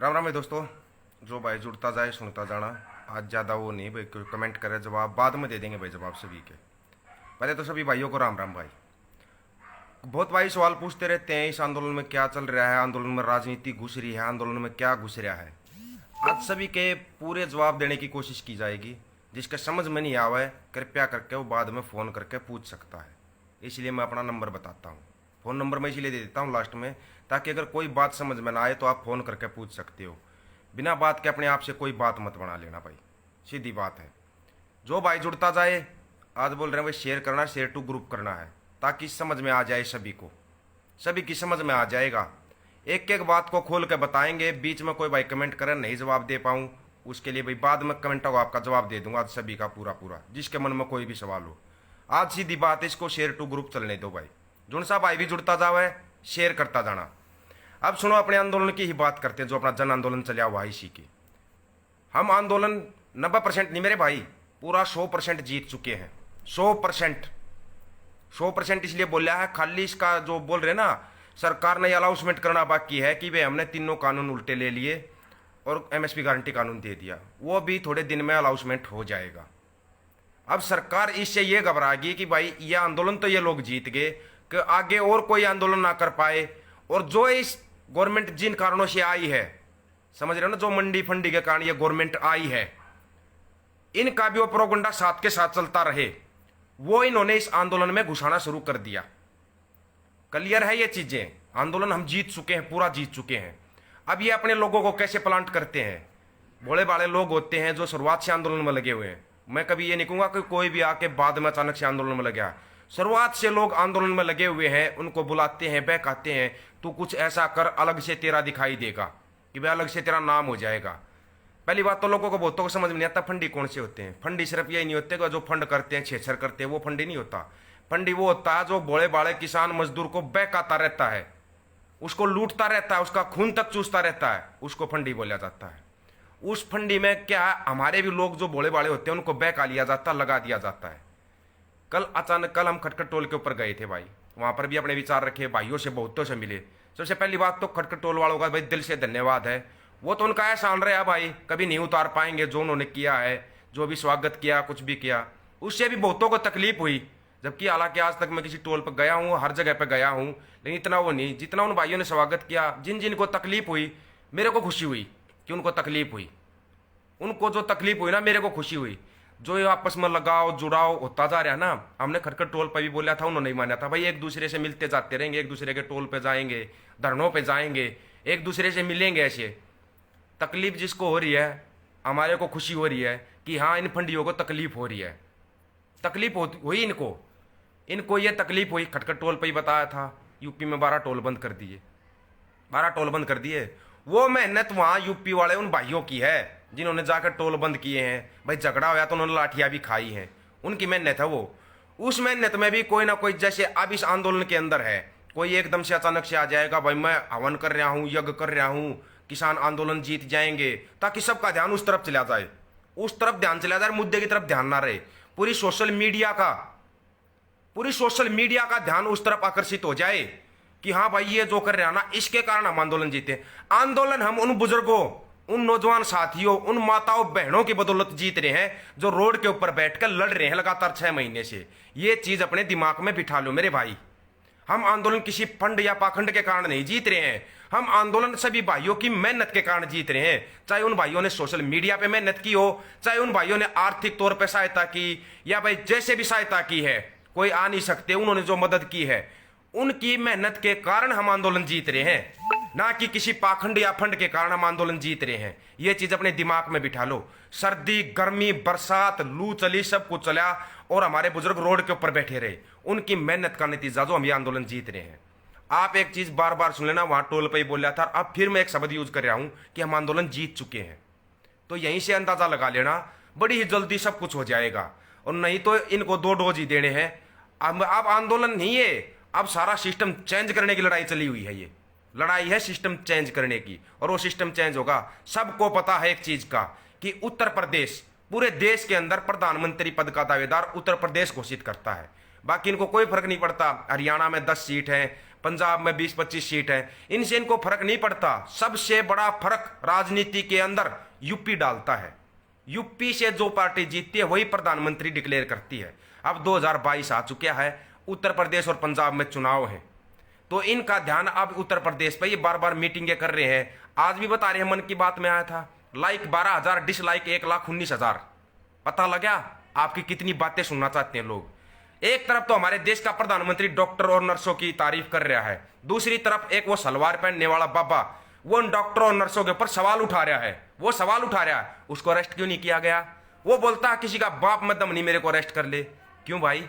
राम राम है दोस्तों। जो भाई जुड़ता जाए सुनता जाना। आज ज़्यादा वो नहीं भाई, कोई कमेंट करे जवाब बाद में दे देंगे भाई जवाब सभी के। पहले तो सभी भाइयों को राम राम भाई। बहुत भाई सवाल पूछते रहते हैं इस आंदोलन में क्या चल रहा है, आंदोलन में राजनीति घुस रही है, आंदोलन में क्या घुस रहा है। आज सभी के पूरे जवाब देने की कोशिश की जाएगी। जिसका समझ में नहीं आवा है कृपया करके वो बाद में फ़ोन करके पूछ सकता है। इसलिए मैं अपना नंबर बताता हूँ। फ़ोन नंबर मैं इसीलिए दे देता हूँ लास्ट में, ताकि अगर कोई बात समझ में ना आए तो आप फ़ोन करके पूछ सकते हो। बिना बात के अपने आप से कोई बात मत बना लेना भाई, सीधी बात है। जो भाई जुड़ता जाए, आज बोल रहे हैं भाई शेयर करना, शेयर टू ग्रुप करना है, ताकि समझ में आ जाए सभी को, सभी की समझ में आ जाएगा। एक एक बात को खोल के बताएंगे। बीच में कोई भाई कमेंट करे नहीं जवाब दे पाऊँ, उसके लिए भाई बाद में कमेंट को आपका जवाब दे दूंगा। आज सभी का पूरा पूरा, जिसके मन में कोई भी सवाल हो। आज सीधी बात है, इसको शेयर टू ग्रुप चलने दो भाई। जुन सा भाई भी जुड़ता जावे, शेयर करता जाना। अब सुनो, अपने आंदोलन की ही बात करते हैं, जो अपना जन आंदोलन चलिया हुआ है इसी की। हम आंदोलन 90% नहीं मेरे भाई, पूरा 100% जीत चुके हैं। 100%। 100% इसलिए बोला है, खाली इसका जो बोल रहे ना सरकार ने अलाउंसमेंट करना बाकी है कि भाई हमने तीनों कानून उल्टे ले लिए और एमएसपी गारंटी कानून दे दिया, वो भी थोड़े दिन में अलाउंसमेंट हो जाएगा। अब सरकार इससे ये घबराएगी कि भाई ये आंदोलन तो ये लोग जीत गए कि आगे और कोई आंदोलन ना कर पाए। और जो इस गवर्नमेंट जिन कारणों से आई है, समझ रहे हो ना, जो मंडी फंडी के कारण ये गवर्नमेंट आई है, इनका भी वो प्रोगंडा साथ के साथ चलता रहे, वो इन्होंने इस आंदोलन में घुसाना शुरू कर दिया। क्लियर है ये चीजें। आंदोलन हम जीत चुके हैं, पूरा जीत चुके हैं। अब ये अपने लोगों को कैसे प्लांट करते हैं। भोले भाले लोग होते हैं जो शुरुआत से आंदोलन में लगे हुए हैं। मैं कभी ये नहीं कहूंगा कि कोई भी आके बाद में अचानक से आंदोलन में लग गया। शुरुआत से लोग आंदोलन में लगे हुए हैं, उनको बुलाते हैं, बहकाते हैं, तू कुछ ऐसा कर अलग से तेरा दिखाई देगा, कि भाई अलग से तेरा नाम हो जाएगा। पहली बात तो लोगों को बहुतों को समझ में नहीं आता फंडी कौन से होते हैं। फंडी सिर्फ यही नहीं होते कि जो फंड करते हैं, छेछर करते हैं, वो फंडी नहीं होता। फंडी वो होता है जो भोले भाले किसान मजदूर को बहकाता रहता है, उसको लूटता रहता है, उसका खून तक चूसता रहता है, उसको फंडी बोला जाता है। उस फंडी में क्या है, हमारे भी लोग जो भोले भाले होते हैं उनको बहका लिया जाता, लगा दिया जाता है। कल हम खटखट टोल के ऊपर गए थे भाई, वहां पर भी अपने विचार रखे, भाइयों से बहुतों से मिले। सबसे पहली बात तो खटखट टोल वालों का भाई दिल से धन्यवाद है। वो तो उनका ऐसा आन रहा है भाई, कभी नहीं उतार पाएंगे जो उन्होंने किया है, जो भी स्वागत किया, कुछ भी किया, उससे भी बहुतों को तकलीफ हुई। जबकि हालांकि आज तक मैं किसी टोल पर गया हूँ, हर जगह पर गया हूँ, लेकिन इतना वो नहीं जितना उन भाइयों ने स्वागत किया। जिन जिन को तकलीफ हुई, मेरे को खुशी हुई कि उनको तकलीफ हुई। उनको जो तकलीफ हुई ना, मेरे को खुशी हुई। जो ये आपस में लगाव जुड़ाव होता जा रहा है ना, हमने खटखट टोल पर भी बोला था, उन्होंने नहीं माना था भाई। एक दूसरे से मिलते जाते रहेंगे, एक दूसरे के टोल पे जाएंगे, धरनों पे जाएंगे, एक दूसरे से मिलेंगे। ऐसे तकलीफ जिसको हो रही है, हमारे को खुशी हो रही है कि हाँ इन फंडियों को तकलीफ हो रही है। तकलीफ हुई इनको ये तकलीफ हुई। खटखट टोल पर ही बताया था, यूपी में 12 टोल बंद कर दिए, 12 टोल बंद कर दिए। वो मेहनत वहां यूपी वाले उन भाइयों की है जिन्होंने जाकर टोल बंद किए हैं। भाई झगड़ा होया तो उन्होंने लाठियां भी खाई हैं, उनकी मेहनत है वो। उस मेहनत में भी कोई ना कोई, जैसे अब इस आंदोलन के अंदर है, कोई एकदम से अचानक से आ जाएगा भाई मैं हवन कर रहा हूं, यज्ञ कर रहा हूं, किसान आंदोलन जीत जाएंगे, ताकि सबका ध्यान उस तरफ चला जाए, उस तरफ ध्यान चला जाए, मुद्दे की तरफ ध्यान ना रहे। पूरी सोशल मीडिया का ध्यान उस तरफ आकर्षित हो जाए कि हाँ भाई ये जो कर रहे हैं ना, इसके कारण हम आंदोलन जीते। आंदोलन हम उन बुजुर्गों, उन नौजवान साथियों, उन माताओं बहनों की बदौलत जीत रहे हैं जो रोड के ऊपर बैठकर लड़ रहे हैं लगातार 6 महीने से। ये चीज अपने दिमाग में बिठा लो मेरे भाई। हम आंदोलन किसी फंड या पाखंड के कारण नहीं जीत रहे हैं, हम आंदोलन सभी भाइयों की मेहनत के कारण जीत रहे हैं। चाहे उन भाइयों ने सोशल मीडिया पे मेहनत की हो, चाहे उन भाइयों ने आर्थिक तौर पर सहायता की, या भाई जैसे भी सहायता की है, कोई आ नहीं सकते, उन्होंने जो मदद की है, उनकी मेहनत के कारण हम आंदोलन जीत रहे हैं, ना कि किसी पाखंड या फंड के कारण हम आंदोलन जीत रहे हैं। यह चीज अपने दिमाग में बिठा लो। सर्दी गर्मी बरसात लू चली, सब कुछ चला, और हमारे बुजुर्ग रोड के ऊपर बैठे रहे, उनकी मेहनत का नतीजा जो हम ये आंदोलन जीत रहे हैं। आप एक चीज बार बार सुन लेना, वहां टोल पे ही बोल रहा था, अब फिर मैं एक शब्द यूज कर रहा हूं कि हम आंदोलन जीत चुके हैं। तो यहीं से अंदाजा लगा लेना, बड़ी ही जल्दी सब कुछ हो जाएगा। और नहीं तो इनको 2 डोज ही देने हैं। अब आंदोलन नहीं है, अब सारा सिस्टम चेंज करने की लड़ाई चली हुई है। ये लड़ाई है सिस्टम चेंज करने की, और वो सिस्टम चेंज होगा। सबको पता है एक चीज का कि उत्तर प्रदेश पूरे देश के अंदर प्रधानमंत्री पद का दावेदार उत्तर प्रदेश घोषित करता है। बाकी इनको कोई फर्क नहीं पड़ता। हरियाणा में 10 सीट है, पंजाब में 20-25 सीट है, इनसे इनको फर्क नहीं पड़ता। सबसे बड़ा फर्क राजनीति के अंदर यूपी डालता है। यूपी से जो पार्टी जीतती है वही प्रधानमंत्री डिक्लेयर करती है। अब 2022 आ चुका है, उत्तर प्रदेश और पंजाब में चुनाव है, तो इनका ध्यान अब उत्तर प्रदेश पर ये बार बार मीटिंगें कर रहे हैं। आज भी बता रहे हैं, मन की बात में आया था, लाइक 12,000, डिसलाइक 1,19,000। पता लगा आपकी कितनी बातें सुनना चाहते हैं लोग। एक तरफ तो हमारे देश का प्रधानमंत्री डॉक्टर और नर्सों की तारीफ कर रहा है, दूसरी तरफ एक वो सलवार पहनने वाला बाबा वो उन डॉक्टरों और नर्सों के ऊपर सवाल उठा रहा है। वो सवाल उठा रहा है, उसको अरेस्ट क्यों नहीं किया गया? वो बोलता है किसी का बाप में दम नहीं मेरे को अरेस्ट कर ले। क्यों भाई?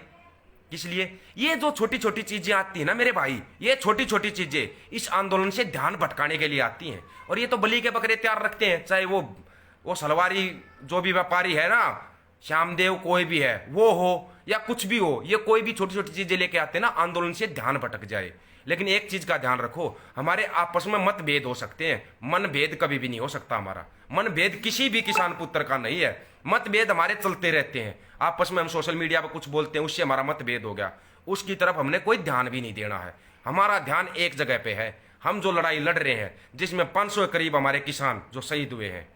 किस लिए? ये जो छोटी छोटी चीजें आती है ना मेरे भाई, ये छोटी छोटी चीजें इस आंदोलन से ध्यान भटकाने के लिए आती हैं। और ये तो बलि के बकरे तैयार रखते हैं, चाहे वो सलवारी जो भी व्यापारी है ना, श्यामदेव कोई भी है वो हो या कुछ भी हो, ये कोई भी छोटी छोटी चीजें लेके आते हैं ना आंदोलन से ध्यान भटक जाए। लेकिन एक चीज का ध्यान रखो, हमारे आपस में मतभेद हो सकते हैं, मनभेद कभी भी नहीं हो सकता। हमारा मनभेद किसी भी किसान पुत्र का नहीं है। मतभेद हमारे चलते रहते हैं, आपस में हम सोशल मीडिया पर कुछ बोलते हैं, उससे हमारा मतभेद हो गया, उसकी तरफ हमने कोई ध्यान भी नहीं देना है। हमारा ध्यान एक जगह पे है। हम जो लड़ाई लड़ रहे हैं, जिसमें 500 के करीब हमारे किसान जो शहीद हुए हैं,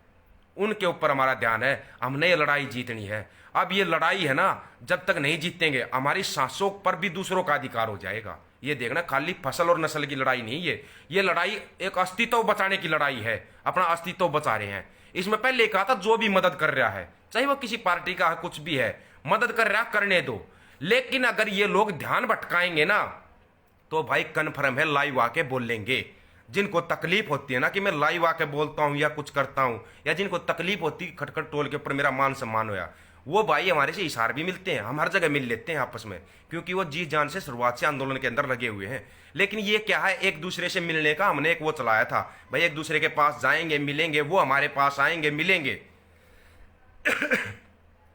उनके ऊपर हमारा ध्यान है। हमने ये लड़ाई जीतनी है। अब ये लड़ाई है ना, जब तक नहीं जीतेंगे हमारी सांसों पर भी दूसरों का अधिकार हो जाएगा। ये देखना, खाली फसल और नस्ल की लड़ाई नहीं है, ये लड़ाई एक अस्तित्व बचाने की लड़ाई है। अपना अस्तित्व बचा रहे हैं। इसमें पहले कहा था जो भी मदद कर रहा है, चाहे वो किसी पार्टी का है, कुछ भी है, मदद कर रहा है करने दो। लेकिन अगर ये लोग ध्यान भटकाएंगे ना, तो भाई कन्फर्म है लाइव आके बोलेंगे। जिनको तकलीफ होती है ना कि मैं लाइव आके बोलता हूं या कुछ करता हूं, या जिनको तकलीफ होती है खटखट टोल के ऊपर मेरा मान सम्मान होया, वो भाई हमारे से इशार भी मिलते हैं। हम हर जगह मिल लेते हैं आपस में, क्योंकि वो जी जान से शुरुआत से आंदोलन के अंदर लगे हुए हैं। लेकिन ये क्या है, एक दूसरे से मिलने का हमने एक वो चलाया था भाई, एक दूसरे के पास जाएंगे मिलेंगे, वो हमारे पास आएंगे मिलेंगे।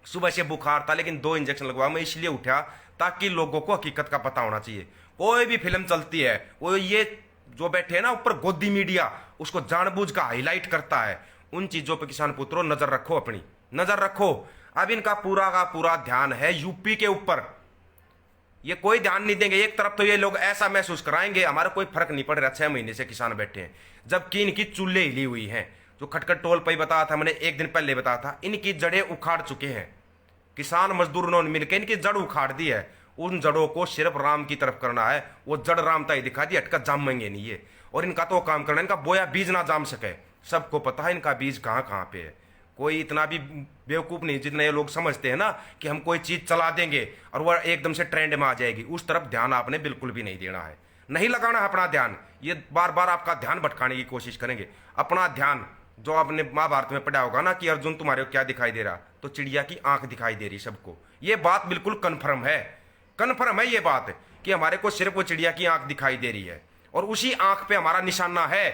सुबह से बुखार था, लेकिन 2 इंजेक्शन लगवा, मैं इसलिए उठा ताकि लोगों को हकीकत का पता होना चाहिए। कोई भी फिल्म चलती है, वो ये जो बैठे हैं ना ऊपर गोदी मीडिया, उसको जानबूझ का हाईलाइट करता है। उन चीजों पे किसान पुत्रों नजर रखो, अपनी नजर रखो। अब इनका पूरा का पूरा ध्यान है यूपी के ऊपर। ये कोई ध्यान नहीं देंगे। एक तरफ तो ये लोग ऐसा महसूस कराएंगे हमारा कोई फर्क नहीं पड़ रहा, 6 महीने से किसान बैठे हैं, जबकि इनकी चूल्हे हिली हुई हैं। जो खटखट टोल पर ही बताया था मैंने, एक दिन पहले बताया था, इनकी जड़ें उखाड़ चुके हैं। किसान मजदूरों ने मिलकर इनकी जड़ उखाड़ दी है। उन जड़ों को सिर्फ राम की तरफ करना है। वो जड़ रामता ही दिखा दी, हटका जामेंगे नहीं ये। और इनका तो काम करना है, इनका बोया बीज ना जाम सके। सबको पता है इनका बीज कहाँ कहाँ पे है। कोई इतना भी बेवकूफ़ नहीं जितने ये लोग समझते हैं ना कि हम कोई चीज़ चला देंगे और वह एकदम से ट्रेंड में आ जाएगी। उस तरफ ध्यान आपने बिल्कुल भी नहीं देना है, नहीं लगाना है अपना ध्यान। ये बार बार आपका ध्यान भटकाने की कोशिश करेंगे। अपना ध्यान, जो आपने महाभारत में पढ़ा होगा ना कि अर्जुन तुम्हारे को क्या दिखाई दे रहा, तो चिड़िया की आंख दिखाई दे रही सबको। ये बात बिल्कुल कन्फर्म है, कन्फर्म है ये बात कि हमारे को सिर्फ वो चिड़िया की आंख दिखाई दे रही है, और उसी आंख पे हमारा निशाना है।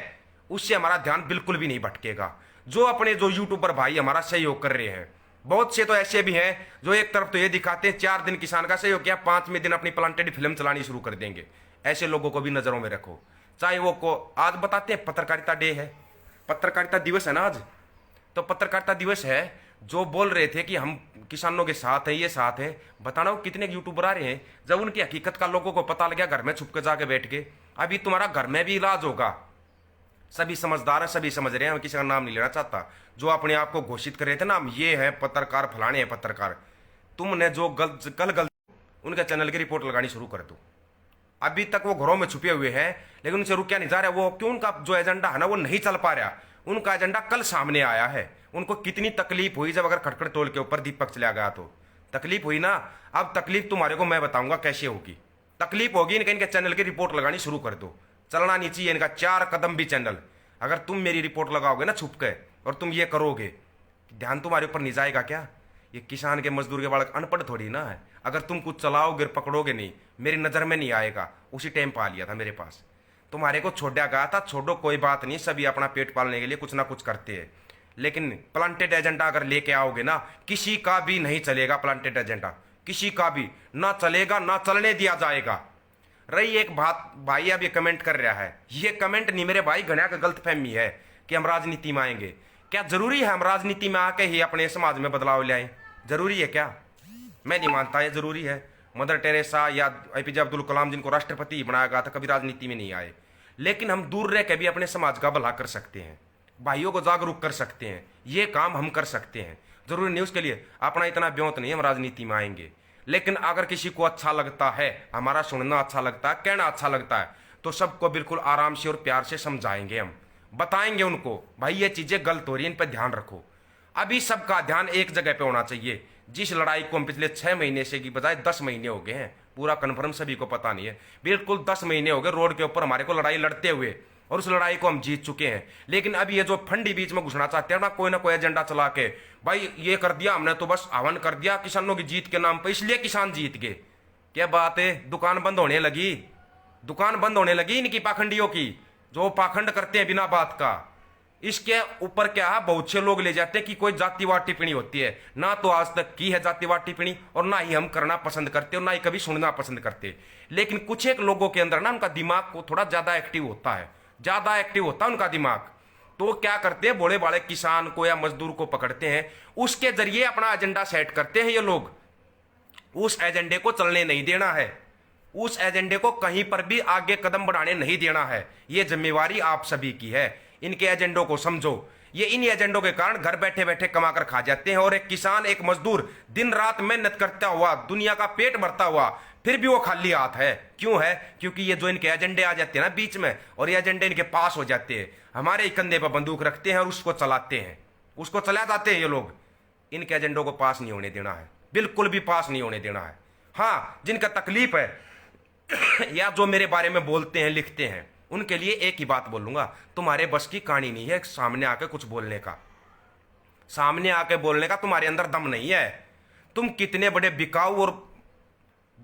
उससे हमारा ध्यान बिल्कुल भी नहीं भटकेगा। जो अपने जो यूट्यूबर भाई हमारा सहयोग कर रहे हैं, बहुत से तो ऐसे भी हैं जो एक तरफ तो ये दिखाते हैं 4 दिन किसान का सहयोग किया, 5वें दिन अपनी प्लांटेड फिल्म चलानी शुरू कर देंगे। ऐसे लोगों को भी नजरों में रखो। चाहे वो को आज बताते हैं पत्रकारिता डे है, पत्रकारिता दिवस है ना आज, तो पत्रकारिता दिवस है। जो बोल रहे थे कि हम किसानों के साथ हैं, ये साथ हैं, बताना वो कितने यूट्यूबर आ रहे हैं। जब उनकी हकीकत का लोगों को पता लग गया, घर में छुप के जाके बैठ के, अभी तुम्हारा घर में भी इलाज होगा। सभी समझदार हैं, सभी समझ रहे हैं। मैं किसी का नाम नहीं लेना चाहता। जो अपने आप को घोषित कर रहे थे ना, हम ये हैं पत्रकार, फलाने हैं पत्रकार, तुमने जो गलत उनके चैनल की रिपोर्ट लगानी शुरू कर दो। अभी तक वो घरों में छुपे हुए हैं, लेकिन उनसे रुकिया नहीं जा रहा। वो क्यों, उनका जो एजेंडा है ना वो नहीं चल पा रहा। उनका एजेंडा कल सामने आया है। उनको कितनी तकलीफ हुई जब अगर खटखट टोल के ऊपर दीपक चला गया, तो तकलीफ हुई ना। अब तकलीफ तुम्हारे को मैं बताऊंगा कैसे होगी। तकलीफ होगी, इनके चैनल की रिपोर्ट लगानी शुरू कर दो। चलना नहीं चाहिए इनका 4 कदम भी चैनल। अगर तुम मेरी रिपोर्ट लगाओगे ना छुप के, और तुम ये करोगे, ध्यान तुम्हारे ऊपर नहीं जाएगा क्या? ये किसान के मजदूर के बालक अनपढ़ थोड़ी ना है। अगर तुम कुछ चलाओगे पकड़ोगे नहीं, मेरी नज़र में नहीं आएगा। उसी टाइम पा लिया था मेरे पास, तुम्हारे को छोड़ा गया था। छोड़ो कोई बात नहीं, सभी अपना पेट पालने के लिए कुछ ना कुछ करते हैं। लेकिन प्लांटेड एजेंडा अगर लेके आओगे ना, किसी का भी नहीं चलेगा। प्लांटेड एजेंडा किसी का भी ना चलेगा, ना चलने दिया जाएगा। रही एक बात, भाई अब ये कमेंट कर रहा है, ये कमेंट नहीं मेरे भाई, घना का गलत फहमी है कि हम राजनीति में आएंगे। क्या जरूरी है हम राजनीति में आके ही अपने समाज में बदलाव ले आए? जरूरी है क्या? मैं नहीं मानता ये जरूरी है। मदर टेरेसा या एपीजे अब्दुल कलाम जिनको राष्ट्रपति बनाया गया था, कभी राजनीति में नहीं आए। लेकिन हम दूर रह के भी अपने समाज का भला कर सकते हैं, भाइयों को जागरूक कर सकते हैं, ये काम हम कर सकते हैं। जरूरी नहीं उसके लिए अपना इतना ब्योत नहीं हम राजनीति में आएंगे। लेकिन अगर किसी को अच्छा लगता है, हमारा सुनना अच्छा लगता है, कहना अच्छा लगता है, तो सबको बिल्कुल आराम से और प्यार से समझाएंगे, हम बताएंगे उनको भाई ये चीजें गलत हो रही है, इन पर ध्यान रखो। अभी सबका ध्यान एक जगह पे होना चाहिए। जिस लड़ाई को हम पिछले 6 महीने से की बजाय 10 महीने हो गए हैं, पूरा कन्फर्म सभी को पता नहीं है, बिल्कुल 10 महीने हो गए रोड के ऊपर हमारे को लड़ाई लड़ते हुए, और उस लड़ाई को हम जीत चुके हैं। लेकिन अब ये जो फंडी बीच में घुसना चाहते हैं ना कोई एजेंडा चला के, भाई ये कर दिया हमने तो बस हवन कर दिया किसानों की जीत के नाम पर, इसलिए किसान जीत गए। क्या बात है, दुकान बंद होने लगी, दुकान बंद होने लगी इनकी पाखंडियों की, जो पाखंड करते हैं बिना बात का। इसके ऊपर क्या है, बहुत से लोग ले जाते हैं कि कोई जातिवाद टिप्पणी होती है, ना तो आज तक की है जातिवाद टिप्पणी, और ना ही हम करना पसंद करते और ना ही कभी सुनना पसंद करते। लेकिन कुछ एक लोगों के अंदर ना उनका दिमाग को थोड़ा ज्यादा एक्टिव होता है, ज्यादा एक्टिव होता है उनका दिमाग। तो क्या करते हैं, भोले भाले किसान को या मजदूर को पकड़ते हैं, उसके जरिए अपना एजेंडा सेट करते हैं ये लोग। उस एजेंडे को चलने नहीं देना है, उस एजेंडे को कहीं पर भी आगे कदम बढ़ाने नहीं देना है। ये जिम्मेवारी आप सभी की है। इनके एजेंडों को समझो। ये इन एजेंडों के कारण घर बैठे बैठे कमा कर खा जाते हैं, और एक किसान एक मजदूर दिन रात मेहनत करता हुआ, दुनिया का पेट भरता हुआ, फिर भी वो खाली हाथ है। क्यों है? क्योंकि ये जो इनके एजेंडे आ जाते हैं ना बीच में, और ये एजेंडे इनके पास हो जाते हैं, हमारे ही कंधे पर बंदूक रखते हैं और उसको चलाते हैं, उसको चला जाते हैं ये लोग। इनके एजेंडों को पास नहीं होने देना है, बिल्कुल भी पास नहीं होने देना है। हाँ, जिनका तकलीफ है या जो मेरे बारे में बोलते हैं लिखते हैं, उनके लिए एक ही बात बोलूंगा, तुम्हारे बस की कहानी नहीं है सामने आके कुछ बोलने का, सामने आके बोलने का तुम्हारे अंदर दम नहीं है। तुम कितने बड़े बिकाऊ और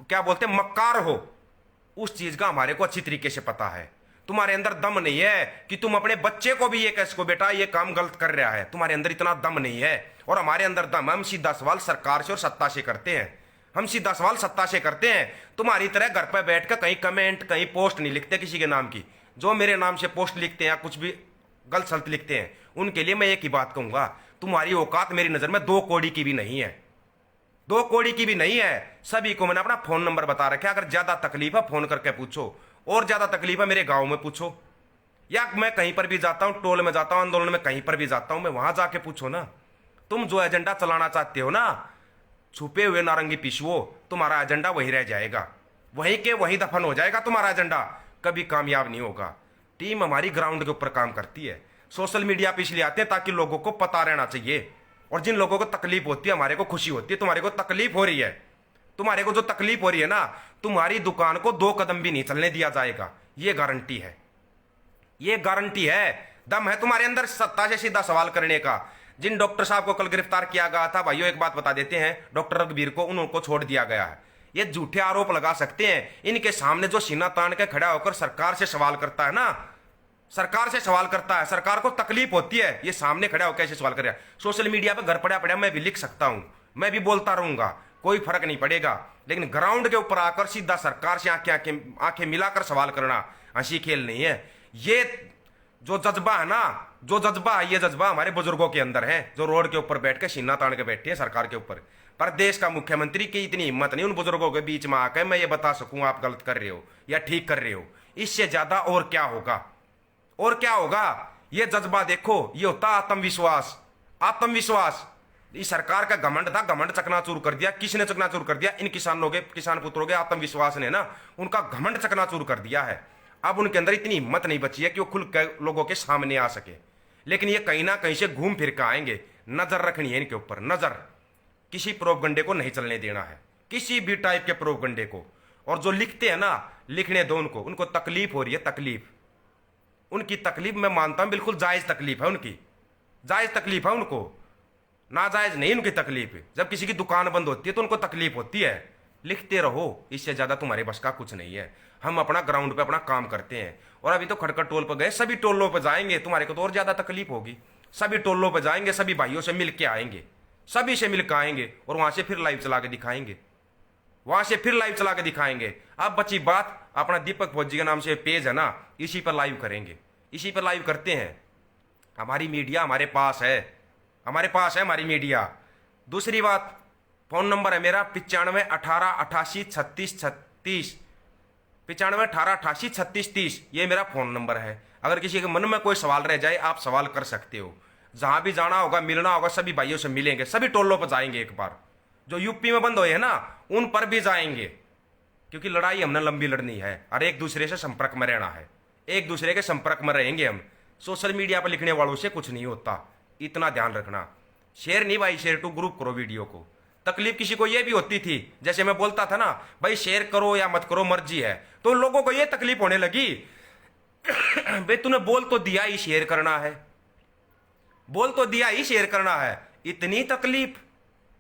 क्या बोलते हैं मक्कार हो, उस चीज का हमारे को अच्छी तरीके से पता है। तुम्हारे अंदर दम नहीं है कि तुम अपने बच्चे को भी ये कह सको बेटा ये काम गलत कर रहा है, तुम्हारे अंदर इतना दम नहीं है। और हमारे अंदर दम है, हम सीधा सवाल सरकार से और सत्ता से करते हैं, हम सीधा सवाल सत्ता से करते हैं। तुम्हारी तरह घर पर बैठ कर कहीं कमेंट कहीं पोस्ट नहीं लिखते किसी के नाम की। जो मेरे नाम से पोस्ट लिखते हैं या कुछ भी गलत सलत लिखते हैं, उनके लिए मैं एक ही बात कहूंगा, तुम्हारी औकात मेरी नजर में 2 कौड़ी की भी नहीं है, 2 कौड़ी की भी नहीं है। सभी को मैंने अपना फोन नंबर बता रखा है, अगर ज्यादा तकलीफ है फोन करके पूछो, और ज्यादा तकलीफ है मेरे गांव में पूछो, या मैं कहीं पर भी जाता हूं, टोल में जाता हूं, आंदोलन में कहीं पर भी जाता हूं, मैं वहां जाके पूछो ना। तुम जो एजेंडा चलाना चाहते हो ना, छुपे हुए नारंगी पिसवो, तुम्हारा एजेंडा वही रह जाएगा, वहीं के वहीं दफन हो जाएगा तुम्हारा एजेंडा, कभी कामयाब नहीं होगा। टीम हमारी ग्राउंड के ऊपर काम करती है, सोशल मीडिया पे इसलिए आते हैं ताकि लोगों को पता रहना चाहिए, और जिन लोगों को तकलीफ होती है हमारे को खुशी होती है। तुम्हारे को तकलीफ हो रही है, तुम्हारे को जो तकलीफ हो रही है ना, तुम्हारी दुकान को 2 कदम भी नहीं चलने दिया जाएगा, ये गारंटी है, ये गारंटी है। दम है तुम्हारे अंदर सत्ता से सीधा सवाल करने का। जिन डॉक्टर साहब को कल गिरफ्तार किया गया था, भाइयों एक बात बता देते हैं, डॉक्टर रघुवीर को उनको छोड़ दिया गया है। ये झूठे आरोप लगा सकते हैं, इनके सामने जो सीना तान के खड़ा होकर सरकार से सवाल करता है ना, सरकार से सवाल करता है, सरकार को तकलीफ होती है, ये सामने खड़ा होकर ऐसे सवाल कर रहा है। सोशल मीडिया पे घर पड़ा पड़ा मैं भी लिख सकता हूं, मैं भी बोलता रहूंगा, कोई फर्क नहीं पड़ेगा। लेकिन ग्राउंड के ऊपर आकर सीधा सरकार से आंखें मिलाकर सवाल करना हंसी खेल नहीं है। ये जो जज्बा है ना, जो जज्बा है, ये जज्बा हमारे बुजुर्गों के अंदर है, जो रोड के ऊपर बैठ के सीना तान के बैठे हैं सरकार के ऊपर। पर देश का मुख्यमंत्री की इतनी हिम्मत नहीं उन बुजुर्गों के बीच में आकर मैं ये बता सकूं आप गलत कर रहे हो या ठीक कर रहे हो। इससे ज्यादा और क्या होगा, और क्या होगा? ये जज्बा देखो, ये होता आत्मविश्वास। आत्मविश्वास इस सरकार का घमंड था, घमंड चकनाचूर कर दिया। किसने चकनाचूर कर दिया? इन किसानों के, किसान पुत्रों के आत्मविश्वास ने ना, उनका घमंड चकनाचूर कर दिया है। अब उनके अंदर इतनी हिम्मत नहीं बची है कि वो खुल के लोगों के सामने आ सके। लेकिन ये कहीं ना कहीं से घूम फिर के आएंगे, नजर रखनी है इनके ऊपर, नजर। किसी प्रोपगंडे को नहीं चलने देना है, किसी भी टाइप के प्रोपगंडे को। और जो लिखते हैं ना, लिखने दो उनको, उनको तकलीफ हो रही है, तकलीफ, उनकी तकलीफ मैं मानता हूं बिल्कुल जायज तकलीफ है उनकी, जायज तकलीफ है उनको, नाजायज नहीं उनकी तकलीफ। जब किसी की दुकान बंद होती है तो उनको तकलीफ होती है। लिखते रहो, इससे ज्यादा तुम्हारे बस का कुछ नहीं है। हम अपना ग्राउंड पे अपना काम करते हैं। और अभी तो खड़कर टोल पर गए, सभी टोलों पर जाएंगे, तुम्हारे को तो और ज्यादा तकलीफ होगी। सभी टोलों पर जाएंगे, सभी भाइयों से मिल के आएंगे, सभी से मिल के आएंगे, और वहां से फिर लाइव चला के दिखाएंगे, वहां से फिर लाइव चला के दिखाएंगे। अब बची बात, अपना दीपक फौजी के नाम से पेज है ना, इसी पर लाइव करेंगे, इसी पर लाइव करते हैं। हमारी मीडिया हमारे पास है, हमारे पास है हमारी मीडिया। दूसरी बात, फ़ोन नंबर है मेरा 9518883636, 9518883636। ये मेरा फ़ोन नंबर है। अगर किसी के मन में कोई सवाल रह जाए आप सवाल कर सकते हो। जहाँ भी जाना होगा, मिलना होगा, सभी भाइयों से मिलेंगे, सभी टोलों पर जाएंगे। एक बार जो यूपी में बंद हुए हैं ना, उन पर भी जाएंगे, क्योंकि लड़ाई हमने लंबी लड़नी है और एक दूसरे से संपर्क में रहना है। एक दूसरे के संपर्क में रहेंगे हम। सोशल मीडिया पर लिखने वालों से कुछ नहीं होता, इतना ध्यान रखना। शेयर नहीं भाई, शेयर टू ग्रुप करो वीडियो को। तकलीफ किसी को ये भी होती थी, जैसे मैं बोलता था ना भाई शेयर करो या मत करो मर्जी है, तो लोगों को ये तकलीफ होने लगी भाई तूने बोल तो दिया ही शेयर करना है, बोल तो दिया ही शेयर करना है, इतनी तकलीफ।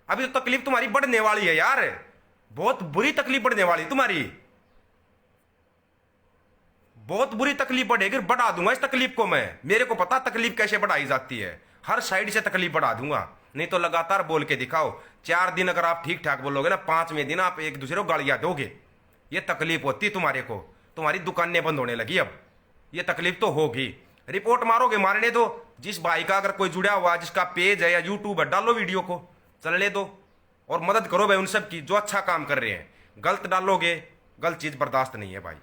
अभी तो तकलीफ तुम्हारी बढ़ने वाली है यार, बहुत बुरी तकलीफ बढ़ने वाली तुम्हारी, बहुत बुरी तकलीफ बढ़ेगी। बढ़ा दूंगा इस तकलीफ को मैं, मेरे को पता तकलीफ कैसे बढ़ाई जाती है, हर साइड से तकलीफ बढ़ा दूंगा। नहीं तो लगातार बोल के दिखाओ, 4 दिन अगर आप ठीक ठाक बोलोगे ना, 5वें दिन आप एक दूसरे को गालियां दोगे। ये तकलीफ होती तुम्हारे को, तुम्हारी दुकानें बंद होने लगी अब, ये तकलीफ तो होगी। रिपोर्ट मारोगे, मारने दो। जिस भाई का अगर कोई जुड़ा हुआ, जिसका पेज है या यूट्यूब है, डालो वीडियो को, चलने दो और मदद करो भाई उन सब की जो अच्छा काम कर रहे हैं। गलत डालोगे, गलत चीज बर्दाश्त नहीं है भाई।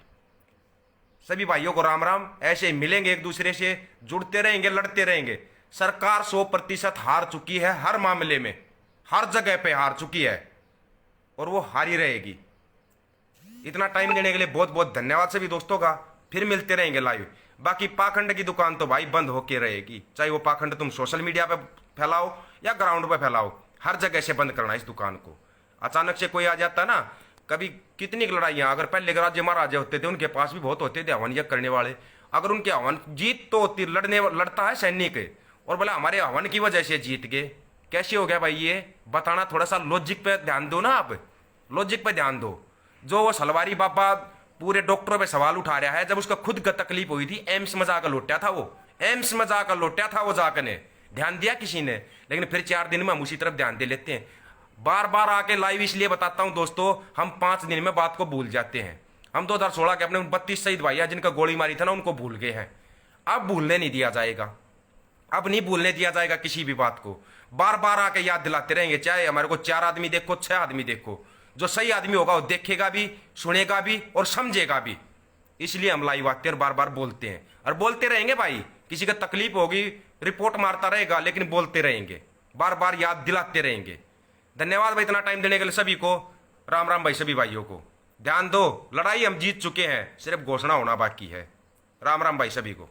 सभी भाइयों को राम राम। ऐसे ही मिलेंगे, एक दूसरे से जुड़ते रहेंगे, लड़ते रहेंगे। सरकार 100% हार चुकी है, हर मामले में, हर जगह पे हार चुकी है और वो हारी रहेगी। इतना टाइम देने के लिए बहुत बहुत धन्यवाद सभी दोस्तों का। फिर मिलते रहेंगे लाइव। बाकी पाखंड की दुकान तो भाई बंद होके रहेगी, चाहे वो पाखंड तुम सोशल मीडिया पे फैलाओ या ग्राउंड पे फैलाओ, हर जगह से बंद करना इस दुकान को। अचानक से कोई आ जाता ना, कभी कितनी लड़ाइयाँ, अगर पहले के राज्य महाराजे होते थे उनके पास भी बहुत होते थे हवन यज्ञ करने वाले। अगर उनके हवन जीत तो होती, लड़ता है सैनिक और बोला हमारे हवन की वजह से जीत गए, कैसे हो गया भाई ये बताना। थोड़ा सा लॉजिक पे ध्यान दो ना, आप लॉजिक पे ध्यान दो। जो वो सलवारी बाबा पूरे डॉक्टरों पे सवाल उठा रहा है, जब उसका खुद का तकलीफ हुई थी, एम्स में जाकर लौटा था वो, एम्स में जाकर लौटा था वो, जाकर ने ध्यान दिया किसी ने। लेकिन फिर 4 दिन में हम उसी तरफ ध्यान दे लेते हैं। बार बार आके लाइव इसलिए बताता हूं दोस्तों, हम 5 दिन में बात को भूल जाते हैं। हम 2016 के अपने 32 शहीद भाई जिनका गोली मारी था ना, उनको भूल गए हैं। अब भूलने नहीं दिया जाएगा, अब नहीं भूलने दिया जाएगा किसी भी बात को। बार बार आके याद दिलाते रहेंगे, चाहे हमारे को 4 आदमी देखो, 6 आदमी देखो। जो सही आदमी होगा वो देखेगा भी, सुनेगा भी और समझेगा भी। इसलिए हम लाइव आते हैं और बार बार बोलते हैं और बोलते रहेंगे भाई। किसी का तकलीफ होगी, रिपोर्ट मारता रहेगा, लेकिन बोलते रहेंगे, बार बार याद दिलाते रहेंगे। धन्यवाद भाई इतना टाइम देने के लिए सभी को। राम राम भाई सभी भाइयों को। ध्यान दो, लड़ाई हम जीत चुके हैं, सिर्फ घोषणा होना बाकी है। राम राम भाई सभी को।